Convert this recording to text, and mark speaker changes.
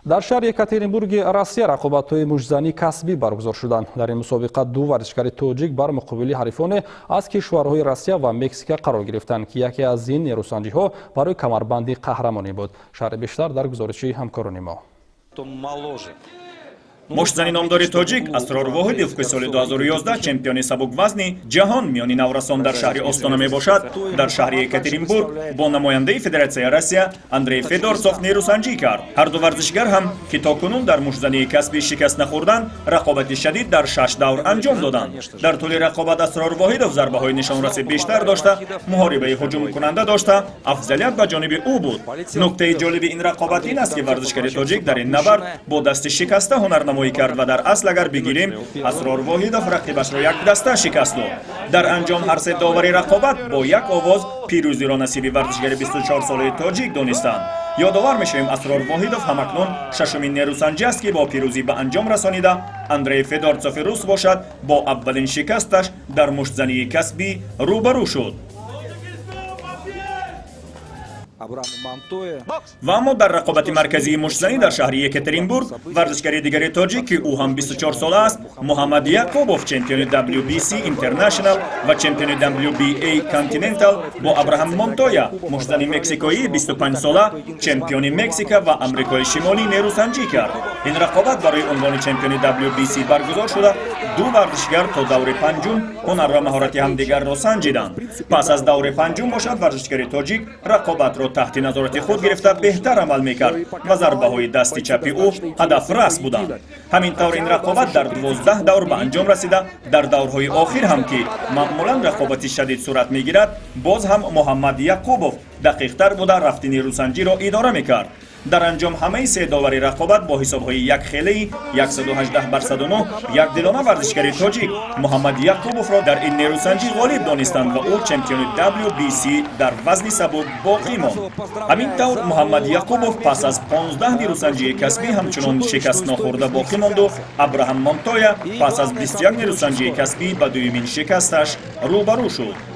Speaker 1: در شهر یکاترینبورگ روسیه رقابت‌های مجزنی کسبی برگزار شدند. در این مسابقه دو ورزشکار تاجیک بر مقابل حریفان از کشورهای روسیه و مکزیک قرار گرفتند که یکی از این نیروسنجی‌ها برای کمربندی قهرمانی بود. شرح بیشتر در گزارش همکاران ما.
Speaker 2: مشتزنی نامدار تاجیک اسرار واحدیف که سال 2011 چمپیون سبک وزنی جهان میانی نورسان در شهر آستانا می باشد، در شهر یکاترینبورگ با نماینده فدراسیون روسیه اندری فدورسوف نیروسنجی کرد. هر دو ورزشگر هم که تاکنون در مشتزنی کسبی شکست نخوردند، رقابت شدید در 6 دور انجام دادند. در طول رقابت اسرار واحدیف ضربه های نشانرس بیشتر داشته، محاربه هجوم کننده داشته، افضلیت به جانب او بود. نکته جالب این رقابت این است که ورزشکار تاجیک در این نبرد با دست شکسته هنرنمایی کرد و در اصل اگر بگیریم اسرار واحدیف رقیبش را یک دسته شکست داد. در انجام هر سه داور رقابت با یک آواز پیروزی را نصیب ورزشگر 24 ساله تاجیک دانستند. یادآور میشویم اسرار واحدیف همکنون ششمین نیروسنجی است که با پیروزی به انجام رسانیده. اندری فدورسوف روس باشد با اولین شکستش در مشتزنی کسبی روبرو شد. و اما در رقابت مرکزی مشتزنی در شهر یکاترینبورگ ورزشکار دیگر تاجیک که او هم 24 ساله است، محمد یعقوبوف چمپیون WBC اینترنشنال و چمپیون WBA کانتیننتال با ابراهام مونتویا مشتزن مکزیکایی 25 ساله چمپیون مکزیک و آمریکای شمالی نیروسنجی کرد. این رقابت برای عنوان چمپیون WBC برگزار شده. دو ورزشگر تا دور پنجم هنر و مهارت همدیگر را سنجیدند. پس از دور پنجم باشد ورزشکار تاجیک رقابت را تحت نظارت خود گرفته بهتر عمل میکرد و ضربه های دستی چپی او هدف رس بودند. همینطور این رقابت در 12 دور به انجام رسیده. در دورهای آخر هم که معمولا رقابت شدید صورت میگیرد، باز هم محمد یعقوبوف دقیق تر بوده رفت نیروسنجی را اداره میکرد. در انجام همه سه داور رقابت با حساب‌های یک خیلی 118-109 یک دلانه ورزشکار تاجیک محمد یعقوبوف را در این نیروسنجی غالب دانستند و او چمپیون WBC در وزن سبک باقی ماند. همینطور محمد یعقوبوف پس از 15 نیروسنجی کسبی همچنان شکست نخورده باقی ماند و ابراهام مونتویا پس از 21 نیروسنجی کسبی به دومین شکستش روبرو شد.